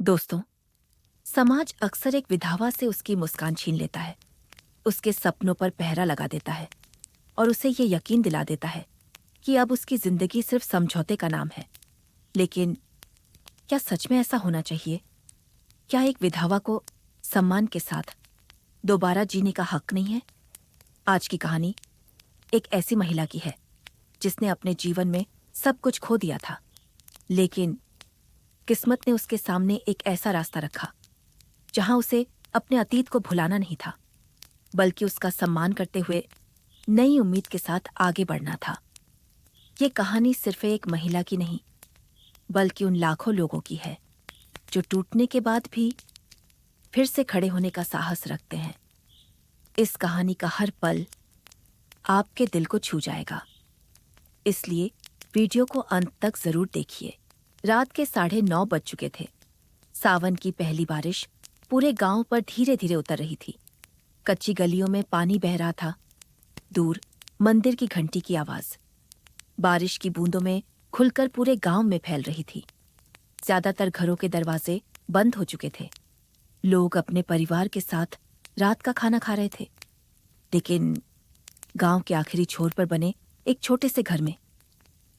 दोस्तों, समाज अक्सर एक विधवा से उसकी मुस्कान छीन लेता है, उसके सपनों पर पहरा लगा देता है और उसे ये यकीन दिला देता है कि अब उसकी जिंदगी सिर्फ समझौते का नाम है। लेकिन क्या सच में ऐसा होना चाहिए? क्या एक विधवा को सम्मान के साथ दोबारा जीने का हक नहीं है? आज की कहानी एक ऐसी महिला की है जिसने अपने जीवन में सब कुछ खो दिया था, लेकिन किस्मत ने उसके सामने एक ऐसा रास्ता रखा जहां उसे अपने अतीत को भुलाना नहीं था, बल्कि उसका सम्मान करते हुए नई उम्मीद के साथ आगे बढ़ना था। ये कहानी सिर्फ एक महिला की नहीं, बल्कि उन लाखों लोगों की है जो टूटने के बाद भी फिर से खड़े होने का साहस रखते हैं। इस कहानी का हर पल आपके दिल को छू जाएगा, इसलिए वीडियो को अंत तक जरूर देखिए। रात के 9:30 बज चुके थे। सावन की पहली बारिश पूरे गांव पर धीरे धीरे उतर रही थी। कच्ची गलियों में पानी बह रहा था। दूर मंदिर की घंटी की आवाज बारिश की बूंदों में खुलकर पूरे गांव में फैल रही थी। ज्यादातर घरों के दरवाजे बंद हो चुके थे। लोग अपने परिवार के साथ रात का खाना खा रहे थे, लेकिन गांव के आखिरी छोर पर बने एक छोटे से घर में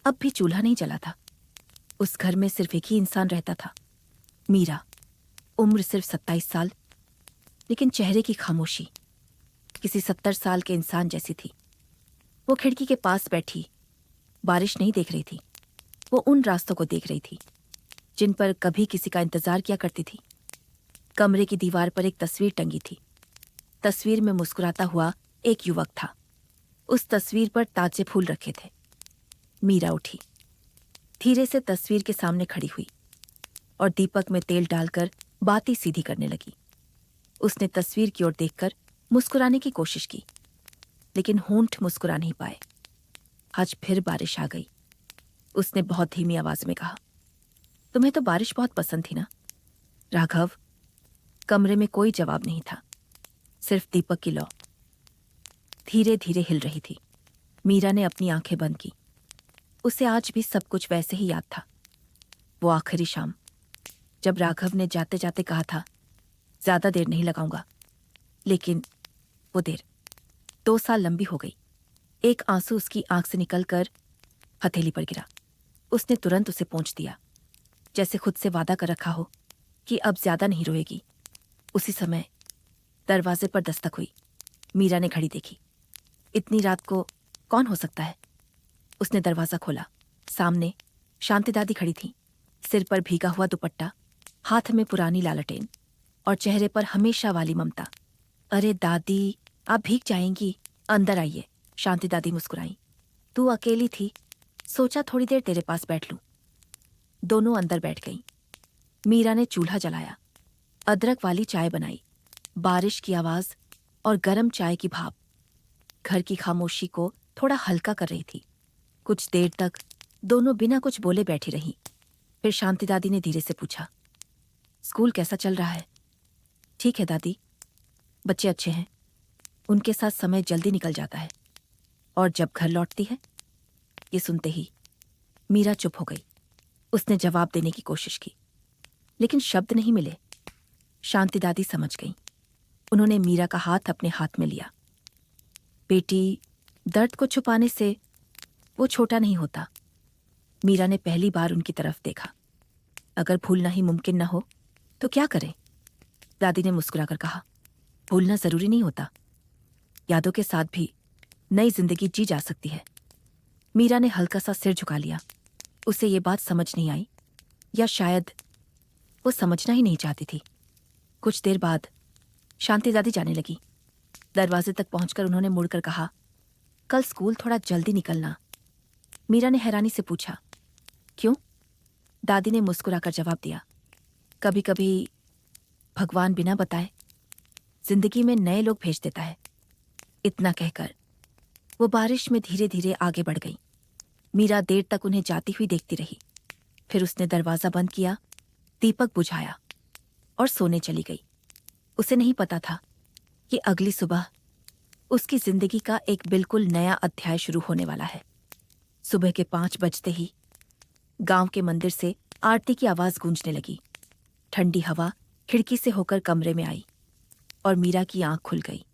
अब भी चूल्हा नहीं जला था। उस घर में सिर्फ एक ही इंसान रहता था, मीरा। उम्र सिर्फ 27 साल, लेकिन चेहरे की खामोशी किसी 70 साल के इंसान जैसी थी। वो खिड़की के पास बैठी बारिश नहीं देख रही थी, वो उन रास्तों को देख रही थी जिन पर कभी किसी का इंतजार किया करती थी। कमरे की दीवार पर एक तस्वीर टंगी थी। तस्वीर में मुस्कुराता हुआ एक युवक था। उस तस्वीर पर ताजे फूल रखे थे। मीरा उठी, धीरे से तस्वीर के सामने खड़ी हुई और दीपक में तेल डालकर बाती सीधी करने लगी। उसने तस्वीर की ओर देखकर मुस्कुराने की कोशिश की, लेकिन होंठ मुस्कुरा नहीं पाए। आज फिर बारिश आ गई। उसने बहुत धीमी आवाज में कहा, तुम्हें तो बारिश बहुत पसंद थी ना? राघव। कमरे में कोई जवाब नहीं था, सिर्फ दीपक की लौ धीरे धीरे हिल रही थी। मीरा ने अपनी आंखें बंद की। उसे आज भी सब कुछ वैसे ही याद था। वो आखिरी शाम, जब राघव ने जाते जाते कहा था, ज्यादा देर नहीं लगाऊंगा, लेकिन वो देर 2 साल लंबी हो गई। एक आंसू उसकी आंख से निकलकर हथेली पर गिरा। उसने तुरंत उसे पोंछ दिया, जैसे खुद से वादा कर रखा हो कि अब ज्यादा नहीं रोएगी। उसी समय दरवाजे पर दस्तक हुई। मीरा ने घड़ी देखी। इतनी रात को कौन हो सकता है? उसने दरवाजा खोला। सामने शांति दादी खड़ी थी, सिर पर भीगा हुआ दुपट्टा, हाथ में पुरानी लालटेन और चेहरे पर हमेशा वाली ममता। अरे दादी, आप भीग जाएंगी, अंदर आइए। शांति दादी मुस्कुराई। तू अकेली थी, सोचा थोड़ी देर तेरे पास बैठ लूं। दोनों अंदर बैठ गईं। मीरा ने चूल्हा जलाया, अदरक वाली चाय बनाई। बारिश की आवाज और गरम चाय की भाप घर की खामोशी को थोड़ा हल्का कर रही थी। कुछ देर तक दोनों बिना कुछ बोले बैठी रहीं। फिर शांति दादी ने धीरे से पूछा, स्कूल कैसा चल रहा है? ठीक है दादी, बच्चे अच्छे हैं, उनके साथ समय जल्दी निकल जाता है। और जब घर लौटती है? ये सुनते ही मीरा चुप हो गई। उसने जवाब देने की कोशिश की, लेकिन शब्द नहीं मिले। शांति दादी समझ गईं। उन्होंने मीरा का हाथ अपने हाथ में लिया। बेटी, दर्द को छुपाने से वो छोटा नहीं होता। मीरा ने पहली बार उनकी तरफ देखा। अगर भूलना ही मुमकिन न हो तो क्या करें? दादी ने मुस्कुराकर कहा, भूलना जरूरी नहीं होता, यादों के साथ भी नई जिंदगी जी जा सकती है। मीरा ने हल्का सा सिर झुका लिया। उसे ये बात समझ नहीं आई, या शायद वो समझना ही नहीं चाहती थी। कुछ देर बाद शांति दादी जाने लगी। दरवाजे तक पहुंचकर उन्होंने मुड़कर कहा, कल स्कूल थोड़ा जल्दी निकलना। मीरा ने हैरानी से पूछा, क्यों? दादी ने मुस्कुराकर जवाब दिया, कभी कभी भगवान बिना बताए जिंदगी में नए लोग भेज देता है। इतना कहकर वो बारिश में धीरे धीरे आगे बढ़ गई। मीरा देर तक उन्हें जाती हुई देखती रही। फिर उसने दरवाजा बंद किया, दीपक बुझाया और सोने चली गई। उसे नहीं पता था कि अगली सुबह उसकी जिंदगी का एक बिल्कुल नया अध्याय शुरू होने वाला है। सुबह के 5 बजते ही गांव के मंदिर से आरती की आवाज गूंजने लगी। ठंडी हवा खिड़की से होकर कमरे में आई और मीरा की आंख खुल गई।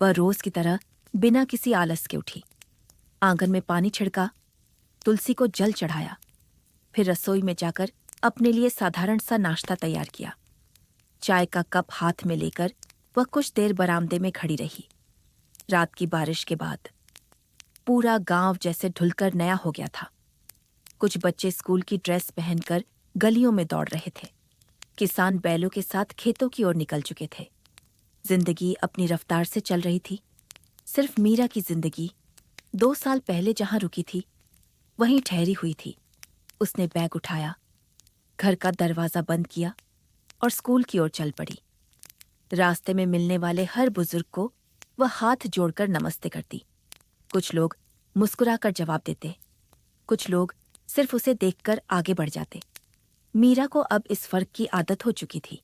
वह रोज की तरह बिना किसी आलस के उठी, आंगन में पानी छिड़का, तुलसी को जल चढ़ाया, फिर रसोई में जाकर अपने लिए साधारण सा नाश्ता तैयार किया। चाय का कप हाथ में लेकर वह कुछ देर बरामदे में खड़ी रही। रात की बारिश के बाद पूरा गांव जैसे ढुलकर नया हो गया था। कुछ बच्चे स्कूल की ड्रेस पहनकर गलियों में दौड़ रहे थे। किसान बैलों के साथ खेतों की ओर निकल चुके थे। जिंदगी अपनी रफ्तार से चल रही थी। सिर्फ मीरा की जिंदगी 2 साल पहले जहां रुकी थी वहीं ठहरी हुई थी। उसने बैग उठाया, घर का दरवाजा बंद किया और स्कूल की ओर चल पड़ी। रास्ते में मिलने वाले हर बुजुर्ग को वह हाथ जोड़कर नमस्ते करती। कुछ लोग मुस्कुराकर जवाब देते, कुछ लोग सिर्फ उसे देखकर आगे बढ़ जाते। मीरा को अब इस फर्क की आदत हो चुकी थी।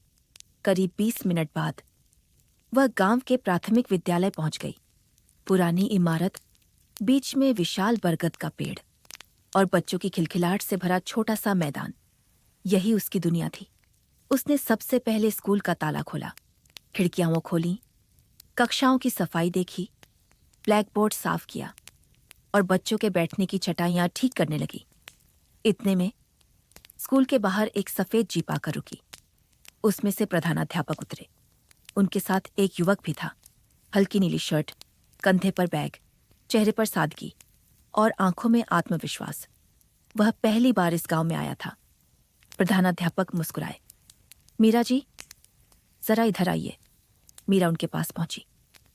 करीब 20 मिनट बाद वह गांव के प्राथमिक विद्यालय पहुंच गई। पुरानी इमारत, बीच में विशाल बरगद का पेड़ और बच्चों की खिलखिलाहट से भरा छोटा सा मैदान, यही उसकी दुनिया थी। उसने सबसे पहले स्कूल का ताला खोला, खिड़कियां खोलीं, कक्षाओं की सफाई देखी, ब्लैक बोर्ड साफ किया और बच्चों के बैठने की चटाइयां ठीक करने लगी। इतने में स्कूल के बाहर एक सफेद जीप आकर रुकी। उसमें से प्रधानाध्यापक उतरे। उनके साथ एक युवक भी था। हल्की नीली शर्ट, कंधे पर बैग, चेहरे पर सादगी और आंखों में आत्मविश्वास। वह पहली बार इस गांव में आया था। प्रधानाध्यापक मुस्कुराए। मीरा जी, जरा इधर आइए। मीरा उनके पास पहुंची।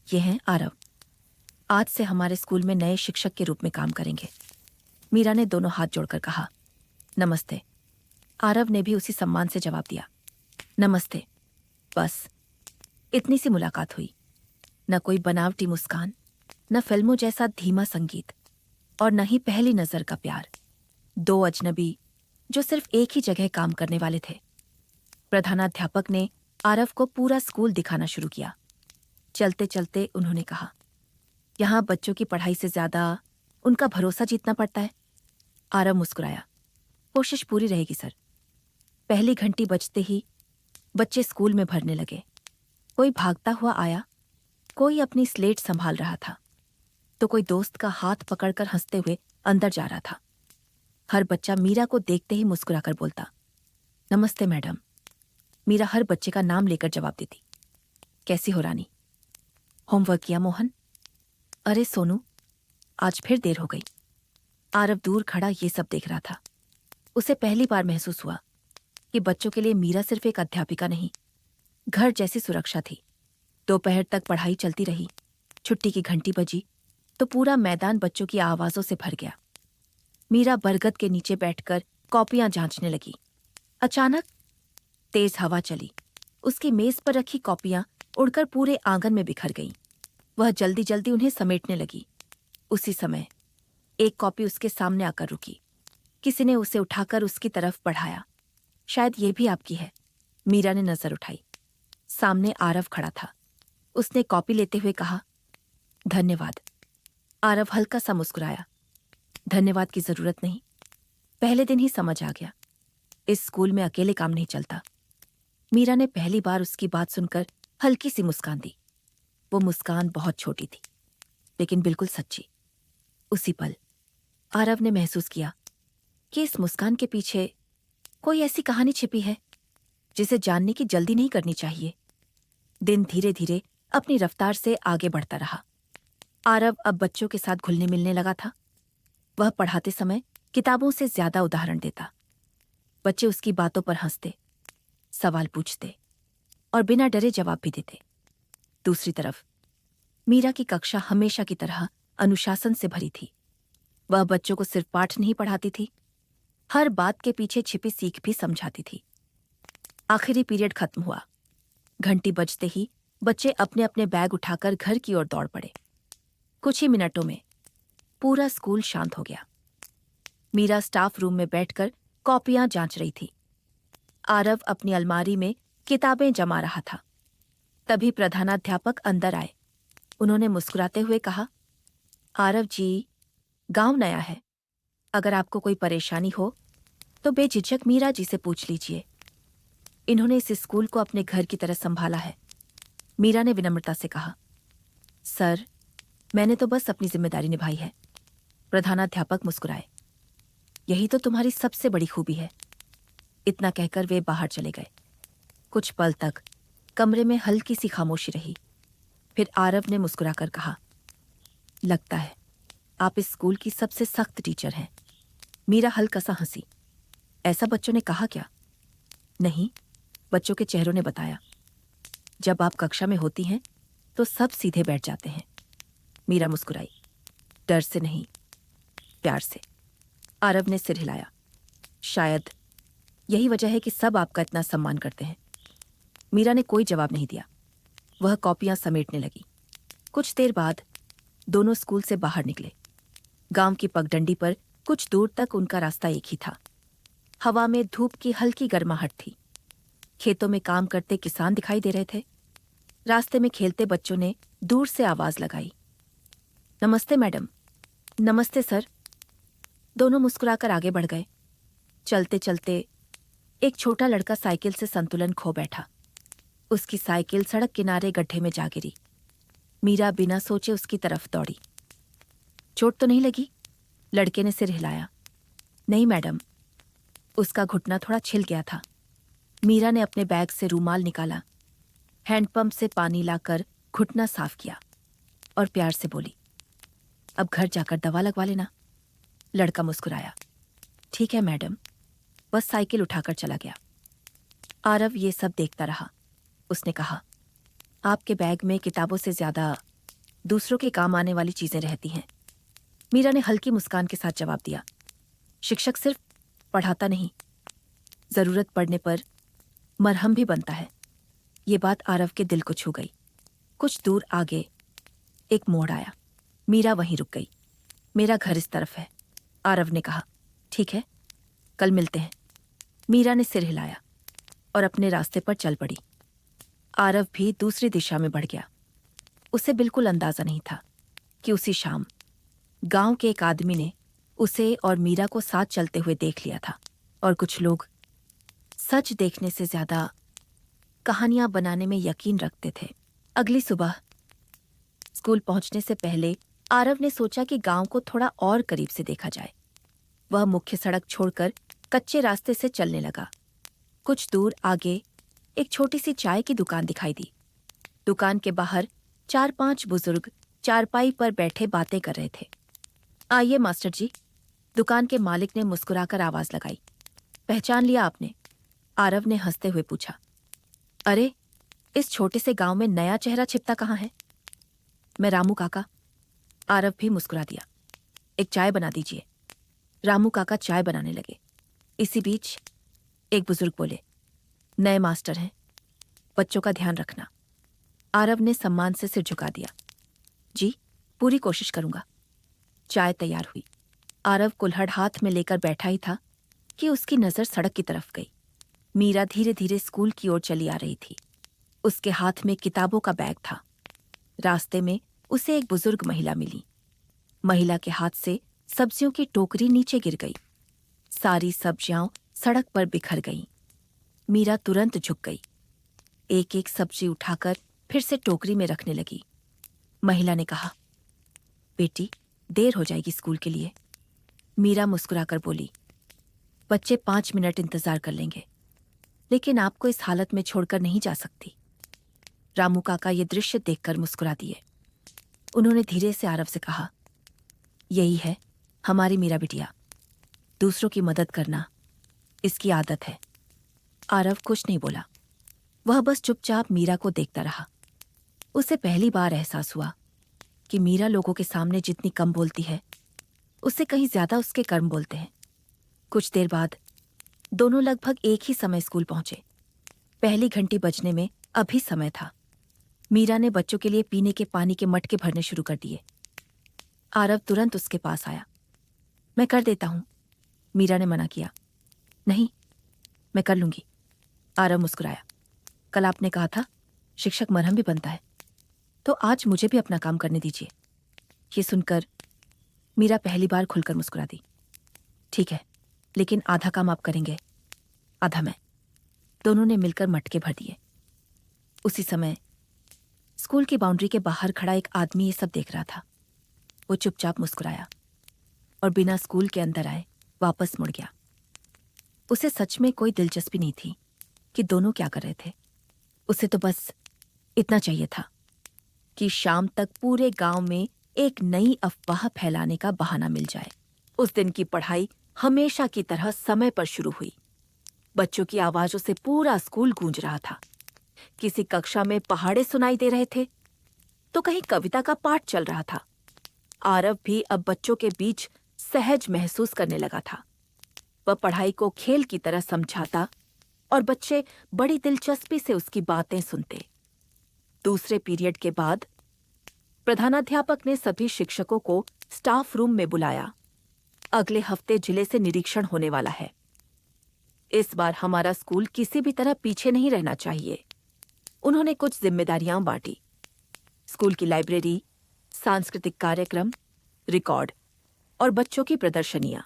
ये हैं आरव। आज से हमारे स्कूल में नए शिक्षक के रूप में काम करेंगे। मीरा ने दोनों हाथ जोड़कर कहा, नमस्ते। आरव ने भी उसी सम्मान से जवाब दिया, नमस्ते। बस इतनी सी मुलाकात हुई। न कोई बनावटी मुस्कान, न फिल्मों जैसा धीमा संगीत और न ही पहली नजर का प्यार। 2 अजनबी जो सिर्फ एक ही जगह काम करने वाले थे। प्रधानाध्यापक ने आरव को पूरा स्कूल दिखाना शुरू किया। चलते चलते उन्होंने कहा, यहाँ बच्चों की पढ़ाई से ज्यादा उनका भरोसा जीतना पड़ता है। आरव मुस्कुराया, कोशिश पूरी रहेगी सर। पहली घंटी बजते ही बच्चे स्कूल में भरने लगे। कोई भागता हुआ आया, कोई अपनी स्लेट संभाल रहा था, तो कोई दोस्त का हाथ पकड़कर हंसते हुए अंदर जा रहा था। हर बच्चा मीरा को देखते ही मुस्कुराकर बोलता, नमस्ते मैडम। मीरा हर बच्चे का नाम लेकर जवाब देती, कैसी हो रानी? होमवर्क किया मोहन? अरे सोनू, आज फिर देर हो गई। आरव दूर खड़ा ये सब देख रहा था। उसे पहली बार महसूस हुआ कि बच्चों के लिए मीरा सिर्फ एक अध्यापिका नहीं, घर जैसी सुरक्षा थी। दोपहर तक पढ़ाई चलती रही। छुट्टी की घंटी बजी तो पूरा मैदान बच्चों की आवाजों से भर गया। मीरा बरगद के नीचे बैठकर कॉपियां जांचने लगी। अचानक तेज हवा चली। उसकी मेज पर रखी कॉपियां उड़कर पूरे आंगन में बिखर गईं। वह जल्दी जल्दी उन्हें समेटने लगी। उसी समय एक कॉपी उसके सामने आकर रुकी। किसी ने उसे उठाकर उसकी तरफ बढ़ाया। शायद ये भी आपकी है। मीरा ने नजर उठाई। सामने आरव खड़ा था। उसने कॉपी लेते हुए कहा, धन्यवाद। आरव हल्का सा मुस्कुराया, धन्यवाद की जरूरत नहीं। पहले दिन ही समझ आ गया, इस स्कूल में अकेले काम नहीं चलता। मीरा ने पहली बार उसकी बात सुनकर हल्की सी मुस्कान दी। वो मुस्कान बहुत छोटी थी, लेकिन बिल्कुल सच्ची। उसी पल आरव ने महसूस किया कि इस मुस्कान के पीछे कोई ऐसी कहानी छिपी है जिसे जानने की जल्दी नहीं करनी चाहिए। दिन धीरे धीरे अपनी रफ्तार से आगे बढ़ता रहा। आरव अब बच्चों के साथ घुलने मिलने लगा था। वह पढ़ाते समय किताबों से ज्यादा उदाहरण देता। बच्चे उसकी बातों पर हंसते, सवाल पूछते और बिना डरे जवाब भी देते। दूसरी तरफ मीरा की कक्षा हमेशा की तरह अनुशासन से भरी थी। वह बच्चों को सिर्फ पाठ नहीं पढ़ाती थी, हर बात के पीछे छिपी सीख भी समझाती थी। आखिरी पीरियड खत्म हुआ। घंटी बजते ही बच्चे अपने अपने बैग उठाकर घर की ओर दौड़ पड़े। कुछ ही मिनटों में पूरा स्कूल शांत हो गया। मीरा स्टाफ रूम में बैठकर कॉपियां जांच रही थी। आरव अपनी अलमारी में किताबें जमा रहा था। तभी प्रधानाध्यापक अंदर आए। उन्होंने मुस्कुराते हुए कहा, आरव जी, गांव नया है। अगर आपको कोई परेशानी हो तो बेझिझक मीरा जी से पूछ लीजिए। इन्होंने इस स्कूल को अपने घर की तरह संभाला है। मीरा ने विनम्रता से कहा, सर, मैंने तो बस अपनी जिम्मेदारी निभाई है। प्रधानाध्यापक मुस्कुराए। यही तो तुम्हारी सबसे बड़ी खूबी है। इतना कहकर वे बाहर चले गए। कुछ पल तक कमरे में हल्की सी खामोशी रही। फिर आरव ने मुस्कुराकर कहा, लगता है आप इस स्कूल की सबसे सख्त टीचर हैं। मीरा हल्का सा हंसी। ऐसा बच्चों ने कहा क्या? नहीं, बच्चों के चेहरों ने बताया। जब आप कक्षा में होती हैं तो सब सीधे बैठ जाते हैं। मीरा मुस्कुराई। डर से नहीं, प्यार से। आरव ने सिर हिलाया। शायद यही वजह है कि सब आपका इतना सम्मान करते हैं। मीरा ने कोई जवाब नहीं दिया। वह कॉपियां समेटने लगी। कुछ देर बाद दोनों स्कूल से बाहर निकले। गांव की पगडंडी पर कुछ दूर तक उनका रास्ता एक ही था। हवा में धूप की हल्की गर्माहट थी। खेतों में काम करते किसान दिखाई दे रहे थे। रास्ते में खेलते बच्चों ने दूर से आवाज लगाई, नमस्ते मैडम। नमस्ते सर। दोनों मुस्कुराकर आगे बढ़ गए। चलते चलते एक छोटा लड़का साइकिल से संतुलन खो बैठा। उसकी साइकिल सड़क किनारे गड्ढे में जा गिरी। मीरा बिना सोचे उसकी तरफ दौड़ी। चोट तो नहीं लगी? लड़के ने सिर हिलाया। नहीं मैडम, उसका घुटना थोड़ा छिल गया था। मीरा ने अपने बैग से रूमाल निकाला, हैंडपंप से पानी लाकर घुटना साफ किया और प्यार से बोली, अब घर जाकर दवा लगवा लेना। लड़का मुस्कुराया। ठीक है मैडम। बस साइकिल उठाकर चला गया। आरव ये सब देखता रहा। उसने कहा, आपके बैग में किताबों से ज्यादा दूसरों के काम आने वाली चीजें रहती हैं। मीरा ने हल्की मुस्कान के साथ जवाब दिया, शिक्षक सिर्फ पढ़ाता नहीं, जरूरत पड़ने पर मरहम भी बनता है। ये बात आरव के दिल को छू गई। कुछ दूर आगे एक मोड़ आया। मीरा वहीं रुक गई। मेरा घर इस तरफ है, आरव ने कहा। ठीक है, कल मिलते हैं। मीरा ने सिर हिलाया और अपने रास्ते पर चल पड़ी। आरव भी दूसरी दिशा में बढ़ गया। उसे बिल्कुल अंदाजा नहीं था कि उसी शाम गांव के एक आदमी ने उसे और मीरा को साथ चलते हुए देख लिया था। और कुछ लोग सच देखने से ज्यादा कहानियां बनाने में यकीन रखते थे। अगली सुबह स्कूल पहुंचने से पहले आरव ने सोचा कि गांव को थोड़ा और करीब से देखा जाए। वह मुख्य सड़क छोड़कर कच्चे रास्ते से चलने लगा। कुछ दूर आगे एक छोटी सी चाय की दुकान दिखाई दी। दुकान के बाहर 4-5 बुजुर्ग चारपाई पर बैठे बातें कर रहे थे। आइए मास्टर जी, दुकान के मालिक ने मुस्कुराकर आवाज लगाई। पहचान लिया आपने? आरव ने हंसते हुए पूछा। अरे, इस छोटे से गांव में नया चेहरा छिपता कहाँ है? मैं रामू काका। आरव भी मुस्कुरा दिया। एक चाय बना दीजिए। रामू काका चाय बनाने लगे। इसी बीच एक बुजुर्ग बोले, नए मास्टर हैं, बच्चों का ध्यान रखना। आरव ने सम्मान से सिर झुका दिया। जी, पूरी कोशिश करूंगा। चाय तैयार हुई। आरव कुल्हड़ हाथ में लेकर बैठा ही था कि उसकी नजर सड़क की तरफ गई। मीरा धीरे धीरे स्कूल की ओर चली आ रही थी। उसके हाथ में किताबों का बैग था। रास्ते में उसे एक बुजुर्ग महिला मिली। महिला के हाथ से सब्जियों की टोकरी नीचे गिर गई। सारी सब्जियां सड़क पर बिखर गईं। मीरा तुरंत झुक गई। एक एक सब्जी उठाकर फिर से टोकरी में रखने लगी। महिला ने कहा, बेटी, देर हो जाएगी स्कूल के लिए। मीरा मुस्कुराकर बोली, बच्चे 5 मिनट इंतजार कर लेंगे, लेकिन आपको इस हालत में छोड़कर नहीं जा सकती। रामू काका ये दृश्य देखकर मुस्कुरा दिए। उन्होंने धीरे से आरव से कहा, यही है हमारी मीरा बिटिया, दूसरों की मदद करना इसकी आदत है। आरव कुछ नहीं बोला। वह बस चुपचाप मीरा को देखता रहा। उसे पहली बार एहसास हुआ कि मीरा लोगों के सामने जितनी कम बोलती है, उससे कहीं ज्यादा उसके कर्म बोलते हैं। कुछ देर बाद दोनों लगभग एक ही समय स्कूल पहुंचे। पहली घंटी बजने में अभी समय था। मीरा ने बच्चों के लिए पीने के पानी के मटके भरने शुरू कर दिए। आरव तुरंत उसके पास आया। मैं कर देता हूं। मीरा ने मना किया। नहीं, मैं कर लूंगी। आरव मुस्कुराया। कल आपने कहा था शिक्षक मरहम भी बनता है, तो आज मुझे भी अपना काम करने दीजिए। ये सुनकर मीरा पहली बार खुलकर मुस्कुरा दी। ठीक है, लेकिन आधा काम आप करेंगे, आधा मैं। दोनों ने मिलकर मटके भर दिए। उसी समय स्कूल की बाउंड्री के बाहर खड़ा एक आदमी ये सब देख रहा था। वो चुपचाप मुस्कुराया और बिना स्कूल के अंदर आए वापस मुड़ गया। उसे सच में कोई दिलचस्पी नहीं थी कि दोनों क्या कर रहे थे। उसे तो बस इतना चाहिए था कि शाम तक पूरे गांव में एक नई अफवाह फैलाने का बहाना मिल जाए। उस दिन की पढ़ाई हमेशा की तरह समय पर शुरू हुई। बच्चों की आवाजों से पूरा स्कूल गूंज रहा था। किसी कक्षा में पहाड़े सुनाई दे रहे थे तो कहीं कविता का पाठ चल रहा था। आरव भी अब बच्चों के बीच सहज महसूस करने लगा था। वह पढ़ाई को खेल की तरह समझाता और बच्चे बड़ी दिलचस्पी से उसकी बातें सुनते। दूसरे पीरियड के बाद प्रधानाध्यापक ने सभी शिक्षकों को स्टाफ रूम में बुलाया। अगले हफ्ते जिले से निरीक्षण होने वाला है। इस बार हमारा स्कूल किसी भी तरह पीछे नहीं रहना चाहिए। उन्होंने कुछ जिम्मेदारियां बांटी। स्कूल की लाइब्रेरी, सांस्कृतिक कार्यक्रम, रिकॉर्ड और बच्चों की प्रदर्शनियां।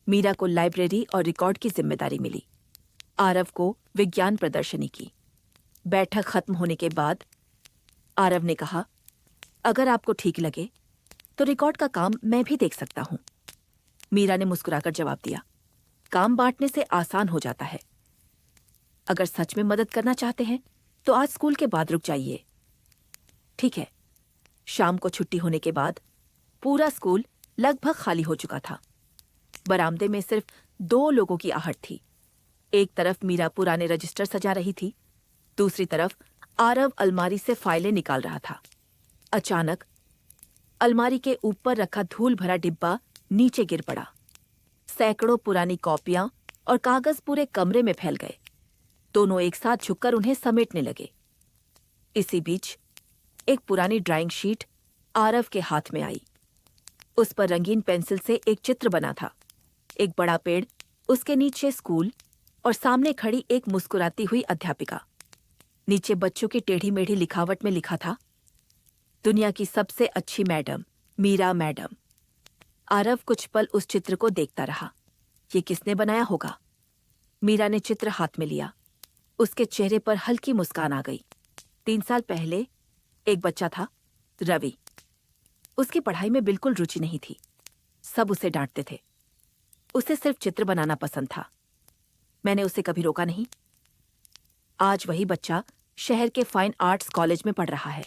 मीरा को लाइब्रेरी और रिकॉर्ड की जिम्मेदारी मिली। आरव को विज्ञान प्रदर्शनी की। बैठक खत्म होने के बाद आरव ने कहा, अगर आपको ठीक लगे तो रिकॉर्ड का काम मैं भी देख सकता हूं। मीरा ने मुस्कुराकर जवाब दिया, काम बांटने से आसान हो जाता है। अगर सच में मदद करना चाहते हैं तो आज स्कूल के बाद रुक जाइए। ठीक है। शाम को छुट्टी होने के बाद पूरा स्कूल लगभग खाली हो चुका था। बरामदे में सिर्फ 2 लोगों की आहट थी। एक तरफ मीरा पुराने रजिस्टर सजा रही थी, दूसरी तरफ आरव अलमारी से फाइलें निकाल रहा था। अचानक अलमारी के ऊपर रखा धूल भरा डिब्बा नीचे गिर पड़ा। सैकड़ों पुरानी कॉपियां और कागज पूरे कमरे में फैल गए। दोनों एक साथ झुककर उन्हें समेटने लगे। इसी बीच एक पुरानी ड्राइंग शीट आरव के हाथ में आई। उस पर रंगीन पेंसिल से एक चित्र बना था। एक बड़ा पेड़, उसके नीचे स्कूल और सामने खड़ी एक मुस्कुराती हुई अध्यापिका। नीचे बच्चों की टेढ़ी मेढ़ी लिखावट में लिखा था, दुनिया की सबसे अच्छी मैडम, मीरा मैडम। आरव कुछ पल उस चित्र को देखता रहा। ये किसने बनाया होगा? मीरा ने चित्र हाथ में लिया। उसके चेहरे पर हल्की मुस्कान आ गई। 3 साल पहले एक बच्चा था, रवि। उसकी पढ़ाई में बिल्कुल रुचि नहीं थी। सब उसे डांटते थे। उसे सिर्फ चित्र बनाना पसंद था। मैंने उसे कभी रोका नहीं। आज वही बच्चा शहर के फाइन आर्ट्स कॉलेज में पढ़ रहा है।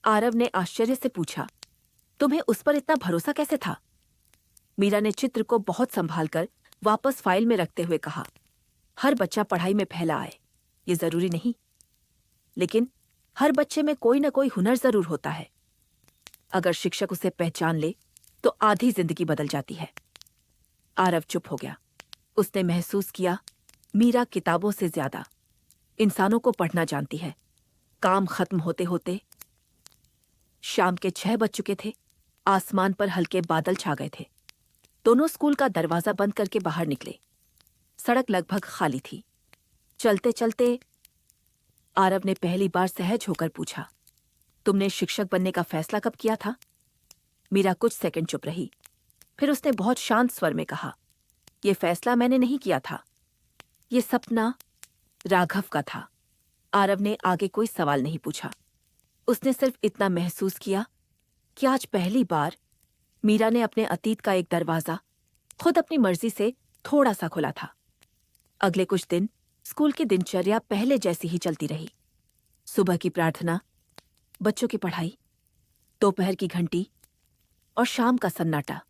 आरव ने आश्चर्य से पूछा, तुम्हें उस पर इतना भरोसा कैसे था? मीरा ने चित्र को बहुत संभालकर वापस फाइल में रखते हुए कहा, हर बच्चा पढ़ाई में पहला आए, ये जरूरी नहीं। लेकिन हर बच्चे में कोई न कोई हुनर जरूर होता है। अगर शिक्षक उसे पहचान ले तो आधी जिंदगी बदल जाती है। आरव चुप हो गया। उसने महसूस किया, मीरा किताबों से ज्यादा इंसानों को पढ़ना जानती है। काम खत्म होते होते शाम के 6 बज चुके थे। आसमान पर हल्के बादल छा गए थे। दोनों स्कूल का दरवाजा बंद करके बाहर निकले। सड़क लगभग खाली थी। चलते चलते आरव ने पहली बार सहज होकर पूछा, तुमने शिक्षक बनने का फैसला कब किया था? मीरा कुछ सेकंड चुप रही। फिर उसने बहुत शांत स्वर में कहा, यह फैसला मैंने नहीं किया था। ये सपना राघव का था। आरव ने आगे कोई सवाल नहीं पूछा। उसने सिर्फ इतना महसूस किया कि आज पहली बार मीरा ने अपने अतीत का एक दरवाजा खुद अपनी मर्जी से थोड़ा सा खुला था। अगले कुछ दिन स्कूल की दिनचर्या पहले जैसी ही चलती रही। सुबह की प्रार्थना, बच्चों की पढ़ाई, दोपहर की घंटी और शाम का सन्नाटा।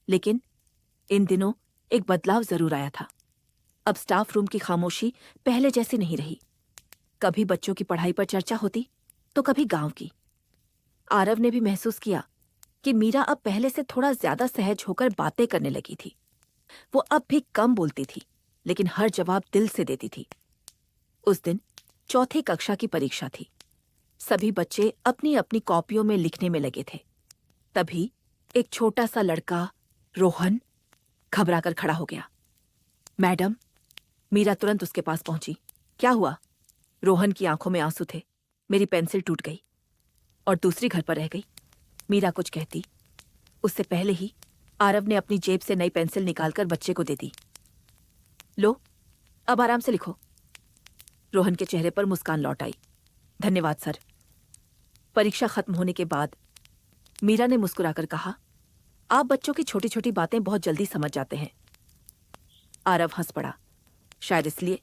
लेकिन इन दिनों एक बदलाव जरूर आया था। अब स्टाफ रूम की खामोशी पहले जैसी नहीं रही। कभी बच्चों की पढ़ाई पर चर्चा होती तो कभी गांव की। आरव ने भी महसूस किया कि मीरा अब पहले से थोड़ा ज्यादा सहज होकर बातें करने लगी थी। वो अब भी कम बोलती थी, लेकिन हर जवाब दिल से देती थी। उस दिन 4ठी कक्षा की परीक्षा थी। सभी बच्चे अपनी अपनी कॉपियों में लिखने में लगे थे। तभी एक छोटा सा लड़का, रोहन, घबराकर खड़ा हो गया। मैडम। मीरा तुरंत उसके पास पहुंची। क्या हुआ? रोहन की आंखों में आंसू थे। मेरी पेंसिल टूट गई और दूसरी घर पर रह गई। मीरा कुछ कहती, उससे पहले ही आरव ने अपनी जेब से नई पेंसिल निकालकर बच्चे को दे दी। लो, अब आराम से लिखो। रोहन के चेहरे पर मुस्कान लौट आई। धन्यवाद सर। परीक्षा खत्म होने के बाद मीरा ने मुस्कुराकर कहा, आप बच्चों की छोटी छोटी बातें बहुत जल्दी समझ जाते हैं। आरव हंस पड़ा। शायद इसलिए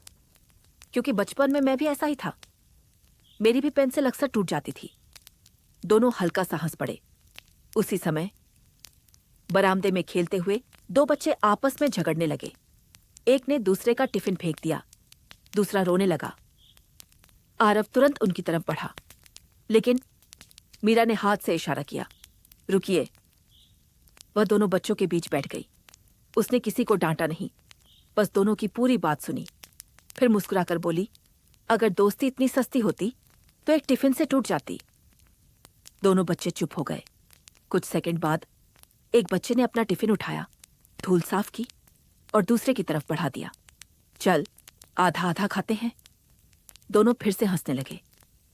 क्योंकि बचपन में मैं भी ऐसा ही था। मेरी भी पेंसिल अक्सर टूट जाती थी। दोनों हल्का सा हंस पड़े। उसी समय बरामदे में खेलते हुए दो बच्चे आपस में झगड़ने लगे। एक ने दूसरे का टिफिन फेंक दिया, दूसरा रोने लगा। आरव तुरंत उनकी तरफ बढ़ा, लेकिन मीरा ने हाथ से इशारा किया, रुकिए। वह दोनों बच्चों के बीच बैठ गई। उसने किसी को डांटा नहीं, बस दोनों की पूरी बात सुनी। फिर मुस्कुराकर बोली, अगर दोस्ती इतनी सस्ती होती तो एक टिफिन से टूट जाती। दोनों बच्चे चुप हो गए। कुछ सेकंड बाद एक बच्चे ने अपना टिफिन उठाया, धूल साफ की और दूसरे की तरफ बढ़ा दिया। चल, आधा आधा खाते हैं। दोनों फिर से हंसने लगे।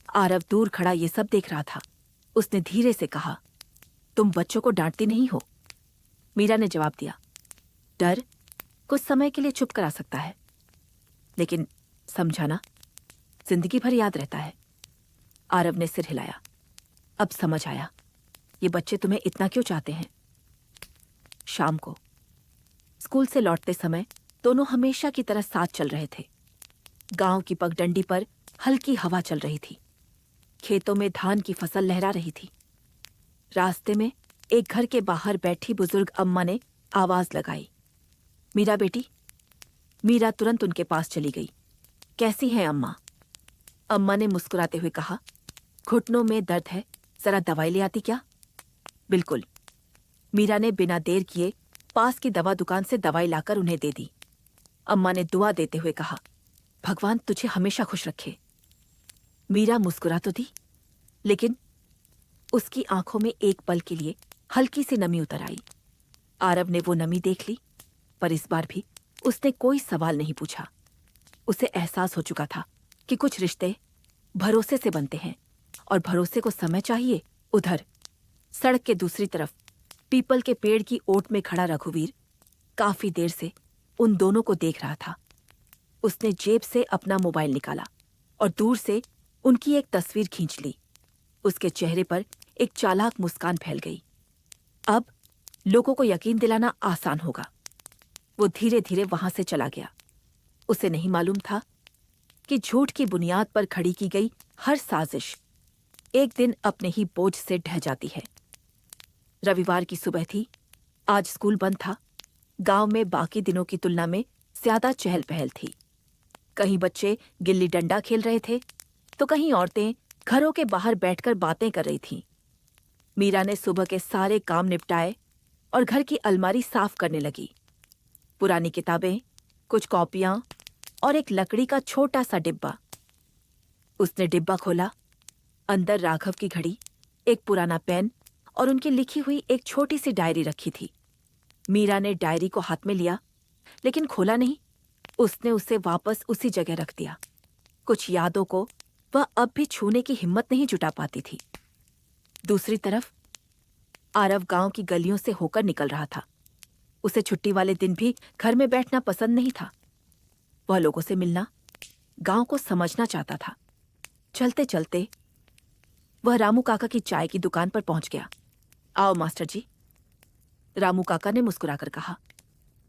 आरव दूर खड़ा ये सब देख रहा था। उसने धीरे से कहा, तुम बच्चों को डांटती नहीं हो? मीरा ने जवाब दिया, डर कुछ समय के लिए चुप करा सकता है, लेकिन समझाना जिंदगी भर याद रहता है। आरव ने सिर हिलाया। अब समझ आया, ये बच्चे तुम्हें इतना क्यों चाहते हैं। शाम को स्कूल से लौटते समय दोनों हमेशा की तरह साथ चल रहे थे। गांव की पगडंडी पर हल्की हवा चल रही थी। खेतों में धान की फसल लहरा रही थी। रास्ते में एक घर के बाहर बैठी बुजुर्ग अम्मा ने आवाज लगाई, मीरा बेटी। मीरा तुरंत उनके पास चली गई। कैसी हैं अम्मा? अम्मा ने मुस्कुराते हुए कहा, घुटनों में दर्द है, जरा दवाई ले आती क्या? बिल्कुल। मीरा ने बिना देर किए पास की दवा दुकान से दवाई लाकर उन्हें दे दी। अम्मा ने दुआ देते हुए कहा, भगवान तुझे हमेशा खुश रखे। मीरा मुस्कुरा तो दी, लेकिन उसकी आंखों में एक पल के लिए हल्की सी नमी उतर आई। आरव ने वो नमी देख ली, पर इस बार भी उसने कोई सवाल नहीं पूछा। उसे एहसास हो चुका था कि कुछ रिश्ते भरोसे से बनते हैं, और भरोसे को समय चाहिए। उधर सड़क के दूसरी तरफ पीपल के पेड़ की ओट में खड़ा रघुवीर काफी देर से उन दोनों को देख रहा था। उसने जेब से अपना मोबाइल निकाला और दूर से उनकी एक तस्वीर खींच ली। उसके चेहरे पर एक चालाक मुस्कान फैल गई। अब लोगों को यकीन दिलाना आसान होगा। वो धीरे धीरे वहां से चला गया। उसे नहीं मालूम था कि झूठ की बुनियाद पर खड़ी की गई हर साजिश एक दिन अपने ही बोझ से ढह जाती है। रविवार की सुबह थी। आज स्कूल बंद था। गांव में बाकी दिनों की तुलना में ज्यादा चहल पहल थी। कहीं बच्चे गिल्ली डंडा खेल रहे थे, तो कहीं औरतें घरों के बाहर बैठकर बातें कर रही थीं। मीरा ने सुबह के सारे काम निपटाए और घर की अलमारी साफ करने लगी। पुरानी किताबें, कुछ कॉपियां और एक लकड़ी का छोटा सा डिब्बा। उसने डिब्बा खोला। अंदर राघव की घड़ी, एक पुराना पेन और उनकी लिखी हुई एक छोटी सी डायरी रखी थी। मीरा ने डायरी को हाथ में लिया, लेकिन खोला नहीं। उसने उसे वापस उसी जगह रख दिया। कुछ यादों को वह अब भी छूने की हिम्मत नहीं जुटा पाती थी। दूसरी तरफ आरव गांव की गलियों से होकर निकल रहा था। उसे छुट्टी वाले दिन भी घर में बैठना पसंद नहीं था। वह लोगों से मिलना, गांव को समझना चाहता था। चलते चलते वह रामू काका की चाय की दुकान पर पहुंच गया। आओ मास्टर जी, रामू काका ने मुस्कुराकर कहा।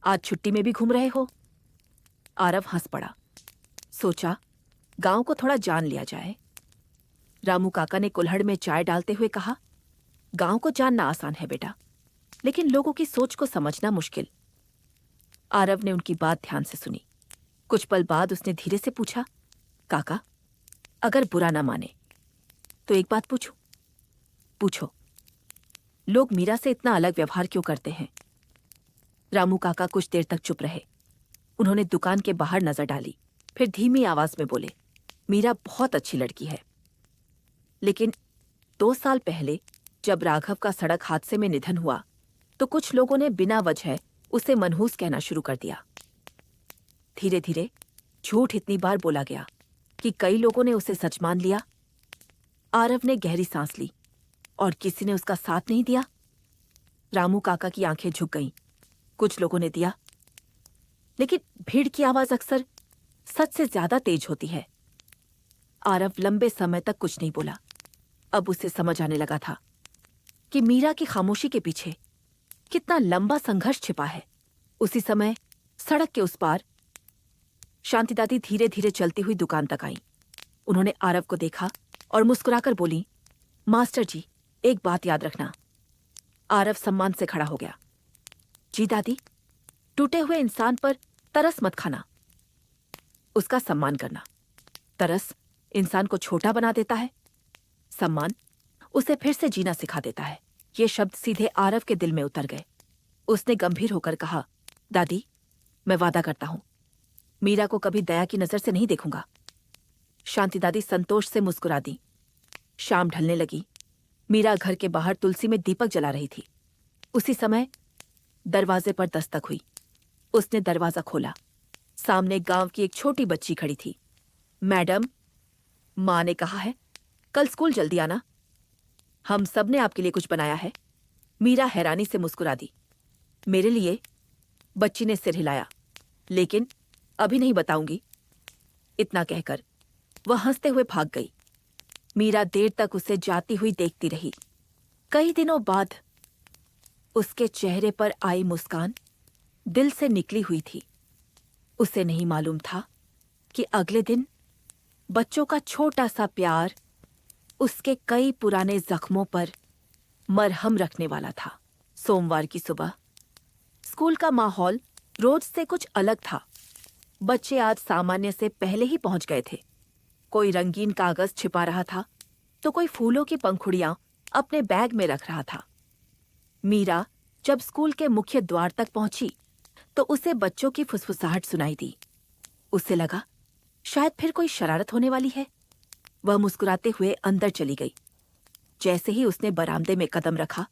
आज छुट्टी में भी घूम रहे हो? आरव हंस पड़ा। सोचा गांव को थोड़ा जान लिया जाए। रामू काका ने कुल्हड़ में चाय डालते हुए कहा, गांव को जानना आसान है बेटा, लेकिन लोगों की सोच को समझना मुश्किल। आरव ने उनकी बात ध्यान से सुनी। कुछ पल बाद उसने धीरे से पूछा, काका, अगर बुरा ना माने तो एक बात पूछूं? पूछो। लोग मीरा से इतना अलग व्यवहार क्यों करते हैं? रामू काका कुछ देर तक चुप रहे। उन्होंने दुकान के बाहर नजर डाली, फिर धीमी आवाज में बोले, मीरा बहुत अच्छी लड़की है, लेकिन 2 साल पहले जब राघव का सड़क हादसे में निधन हुआ तो कुछ लोगों ने बिना वजह उसे मनहूस कहना शुरू कर दिया। धीरे धीरे झूठ इतनी बार बोला गया कि कई लोगों ने उसे सच मान लिया। आरव ने गहरी सांस ली। और किसी ने उसका साथ नहीं दिया? रामू काका की आंखें झुक गईं। कुछ लोगों ने दिया, लेकिन भीड़ की आवाज अक्सर सच से ज्यादा तेज होती है। आरव लंबे समय तक कुछ नहीं बोला। अब उसे समझ आने लगा था कि मीरा की खामोशी के पीछे कितना लंबा संघर्ष छिपा है। उसी समय सड़क के उस पार शांति दादी धीरे धीरे चलती हुई दुकान तक आई। उन्होंने आरव को देखा और मुस्कुराकर बोली, मास्टर जी, एक बात याद रखना। आरव सम्मान से खड़ा हो गया। जी दादी। टूटे हुए इंसान पर तरस मत खाना, उसका सम्मान करना। तरस इंसान को छोटा बना देता है, सम्मान उसे फिर से जीना सिखा देता है। ये शब्द सीधे आरव के दिल में उतर गए। उसने गंभीर होकर कहा, दादी, मैं वादा करता हूं, मीरा को कभी दया की नजर से नहीं देखूंगा। शांति दादी संतोष से मुस्कुरा दी। शाम ढलने लगी। मीरा घर के बाहर तुलसी में दीपक जला रही थी। उसी समय दरवाजे पर दस्तक हुई। उसने दरवाजा खोला। सामने गांव की एक छोटी बच्ची खड़ी थी। मैडम, मां ने कहा है कल स्कूल जल्दी आना, हम सब ने आपके लिए कुछ बनाया है। मीरा हैरानी से मुस्कुरा दी। मेरे लिए? बच्ची ने सिर हिलाया। लेकिन अभी नहीं बताऊंगी। इतना कहकर वह हंसते हुए भाग गई। मीरा देर तक उसे जाती हुई देखती रही। कई दिनों बाद उसके चेहरे पर आई मुस्कान दिल से निकली हुई थी। उसे नहीं मालूम था कि अगले दिन बच्चों का छोटा सा प्यार उसके कई पुराने जख्मों पर मरहम रखने वाला था। सोमवार की सुबह स्कूल का माहौल रोज से कुछ अलग था। बच्चे आज सामान्य से पहले ही पहुंच गए थे। कोई रंगीन कागज छिपा रहा था तो कोई फूलों की पंखुड़ियां अपने बैग में रख रहा था। मीरा जब स्कूल के मुख्य द्वार तक पहुंची तो उसे बच्चों की फुसफुसाहट सुनाई दी। उसे लगा शायद फिर कोई शरारत होने वाली है। वह मुस्कुराते हुए अंदर चली गई। जैसे ही उसने बरामदे में कदम रखा,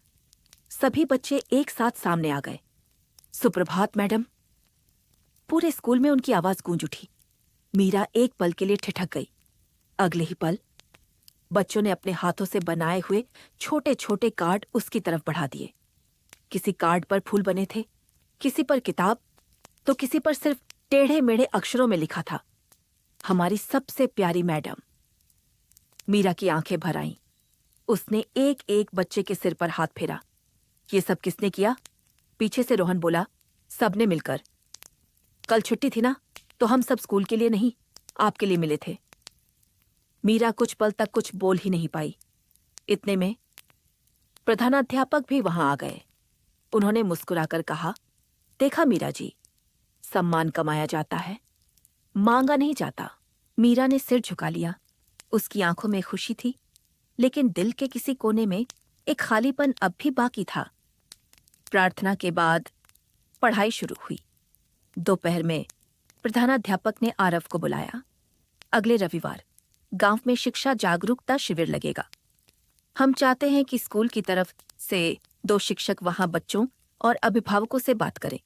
सभी बच्चे एक साथ सामने आ गए। सुप्रभात मैडम। पूरे स्कूल में उनकी आवाज गूंज उठी। मीरा एक पल के लिए ठिठक गई। अगले ही पल बच्चों ने अपने हाथों से बनाए हुए छोटे छोटे कार्ड उसकी तरफ बढ़ा दिए। किसी कार्ड पर फूल बने थे, किसी पर किताब, तो किसी पर सिर्फ टेढ़े मेढ़े अक्षरों में लिखा था, हमारी सबसे प्यारी मैडम। मीरा की आंखें भर आईं। उसने एक एक बच्चे के सिर पर हाथ फेरा। ये सब किसने किया? पीछे से रोहन बोला, सबने मिलकर। कल छुट्टी थी ना, तो हम सब स्कूल के लिए नहीं, आपके लिए मिले थे। मीरा कुछ पल तक कुछ बोल ही नहीं पाई। इतने में प्रधानाध्यापक भी वहां आ गए। उन्होंने मुस्कुराकर कहा, देखा मीरा जी, सम्मान कमाया जाता है, मांगा नहीं जाता। मीरा ने सिर झुका लिया। उसकी आंखों में खुशी थी, लेकिन दिल के किसी कोने में एक खालीपन अब भी बाकी था। प्रार्थना के बाद पढ़ाई शुरू हुई। दोपहर में प्रधानाध्यापक ने आरव को बुलाया। अगले रविवार गांव में शिक्षा जागरूकता शिविर लगेगा। हम चाहते हैं कि स्कूल की तरफ से 2 शिक्षक वहां बच्चों और अभिभावकों से बात करें।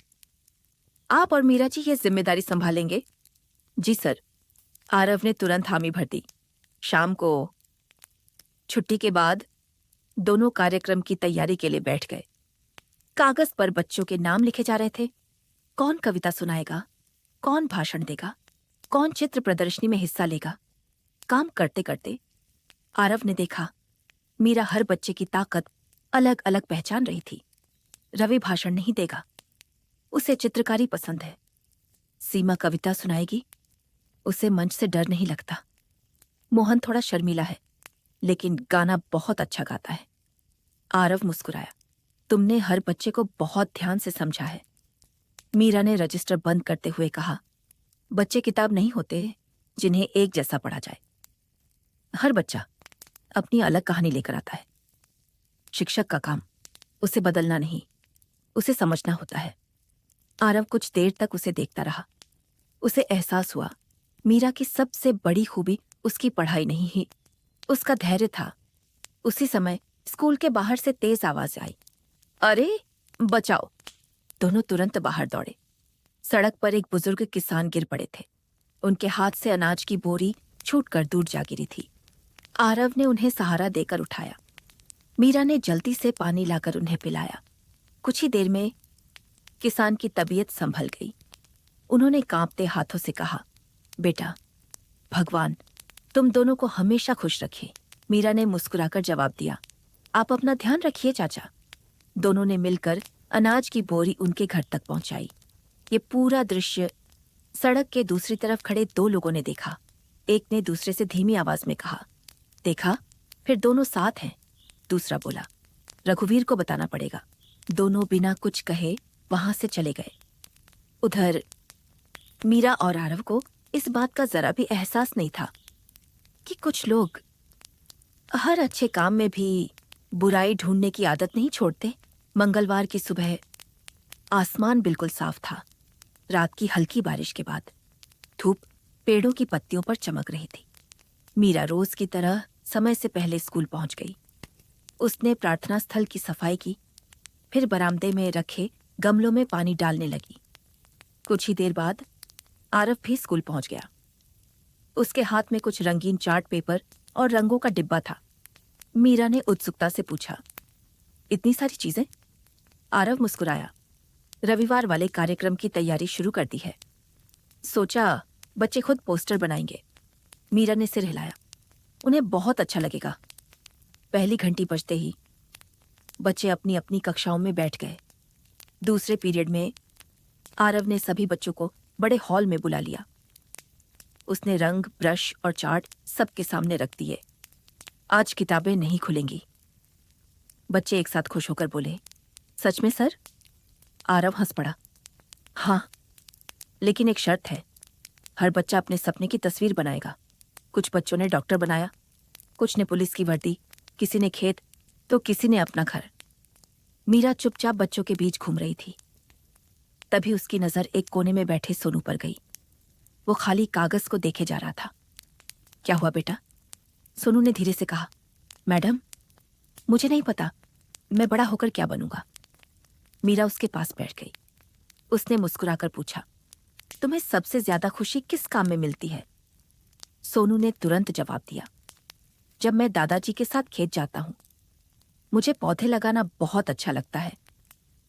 आप और मीरा जी ये जिम्मेदारी संभालेंगे? जी सर। आरव ने तुरंत हामी भर दी। शाम को छुट्टी के बाद दोनों कार्यक्रम की तैयारी के लिए बैठ गए। कागज पर बच्चों के नाम लिखे जा रहे थे। कौन कविता सुनाएगा, कौन भाषण देगा, कौन चित्र प्रदर्शनी में हिस्सा लेगा। काम करते करते आरव ने देखा मीरा हर बच्चे की ताकत अलग अलग पहचान रही थी। रवि भाषण नहीं देगा, उसे चित्रकारी पसंद है। सीमा कविता सुनाएगी, उसे मंच से डर नहीं लगता। मोहन थोड़ा शर्मीला है, लेकिन गाना बहुत अच्छा गाता है। आरव मुस्कुराया। तुमने हर बच्चे को बहुत ध्यान से समझा है। मीरा ने रजिस्टर बंद करते हुए कहा, बच्चे किताब नहीं होते जिन्हें एक जैसा पढ़ा जाए। हर बच्चा अपनी अलग कहानी लेकर आता है। शिक्षक का काम उसे बदलना नहीं, उसे समझना होता है। आरव कुछ देर तक उसे देखता रहा। उसे एहसास हुआ मीरा की सबसे बड़ी खूबी उसकी पढ़ाई नहीं ही, उसका धैर्य था। उसी समय स्कूल के बाहर से तेज आवाज आई, अरे बचाओ! दोनों तुरंत बाहर दौड़े। सड़क पर एक बुजुर्ग किसान गिर पड़े थे। उनके हाथ से अनाज की बोरी छूटकर दूर जा गिरी थी। आरव ने उन्हें सहारा देकर उठाया। मीरा ने जल्दी से पानी लाकर उन्हें पिलाया। कुछ ही देर में किसान की तबीयत संभल गई। उन्होंने कांपते हाथों से कहा, बेटा, भगवान तुम दोनों को हमेशा खुश रखे। मीरा ने मुस्कुराकर जवाब दिया। आप अपना ध्यान रखिए चाचा। दोनों ने मिलकर अनाज की बोरी उनके घर तक पहुंचाई। ये पूरा दृश्य सड़क के दूसरी तरफ खड़े दो लोगों ने देखा। एक ने दूसरे से धीमी आवाज में कहा, देखा, फिर दोनों साथ हैं। दूसरा बोला, रघुवीर को बताना पड़ेगा। दोनों बिना कुछ कहे वहां से चले गए। उधर मीरा और आरव को इस बात का जरा भी एहसास नहीं था कि कुछ लोग हर अच्छे काम में भी बुराई ढूंढने की आदत नहीं छोड़ते। मंगलवार की सुबह आसमान बिल्कुल साफ था। रात की हल्की बारिश के बाद धूप पेड़ों की पत्तियों पर चमक रही थी। मीरा रोज की तरह समय से पहले स्कूल पहुंच गई। उसने प्रार्थना स्थल की सफाई की, फिर बरामदे में रखे गमलों में पानी डालने लगी। कुछ ही देर बाद आरव भी स्कूल पहुंच गया। उसके हाथ में कुछ रंगीन चार्ट पेपर और रंगों का डिब्बा था। मीरा ने उत्सुकता से पूछा, इतनी सारी चीजें? आरव मुस्कुराया। रविवार वाले कार्यक्रम की तैयारी शुरू कर दी है। सोचा बच्चे खुद पोस्टर बनाएंगे। मीरा ने सिर हिलाया। उन्हें बहुत अच्छा लगेगा। पहली घंटी बजते ही बच्चे अपनी अपनी कक्षाओं में बैठ गए। दूसरे पीरियड में आरव ने सभी बच्चों को बड़े हॉल में बुला लिया। उसने रंग, ब्रश और चार्ट सबके सामने रख दिए। आज किताबें नहीं खुलेंगी। बच्चे एक साथ खुश होकर बोले, सच में सर? आरव हंस पड़ा। हाँ, लेकिन एक शर्त है। हर बच्चा अपने सपने की तस्वीर बनाएगा। कुछ बच्चों ने डॉक्टर बनाया, कुछ ने पुलिस की वर्दी, किसी ने खेत, तो किसी ने अपना घर। मीरा चुपचाप बच्चों के बीच घूम रही थी। तभी उसकी नजर एक कोने में बैठे सोनू पर गई। वो खाली कागज को देखे जा रहा था। क्या हुआ बेटा? सोनू ने धीरे से कहा। मैडम, मुझे नहीं पता मैं बड़ा होकर क्या बनूंगा। मीरा उसके पास बैठ गई। उसने मुस्कुराकर पूछा, तुम्हें सबसे ज्यादा खुशी किस काम में मिलती है? सोनू ने तुरंत जवाब दिया, जब मैं दादाजी के साथ खेत जाता हूं। मुझे पौधे लगाना बहुत अच्छा लगता है।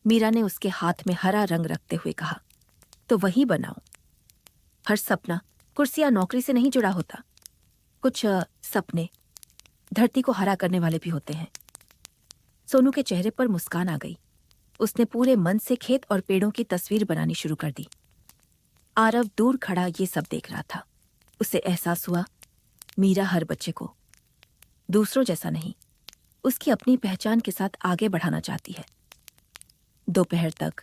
मीरा ने उसके हाथ में हरा रंग रखते हुए कहा, तो वही बनाओ। हर सपना कुर्सी या नौकरी से नहीं जुड़ा होता। कुछ सपने धरती को हरा करने वाले भी होते हैं। सोनू के चेहरे पर मुस्कान आ गई। उसने पूरे मन से खेत और पेड़ों की तस्वीर बनानी शुरू कर दी। आरव दूर खड़ा ये सब देख रहा था। उसे एहसास हुआ, मीरा हर बच्चे को दूसरों जैसा नहीं, उसकी अपनी पहचान के साथ आगे बढ़ाना चाहती है। दोपहर तक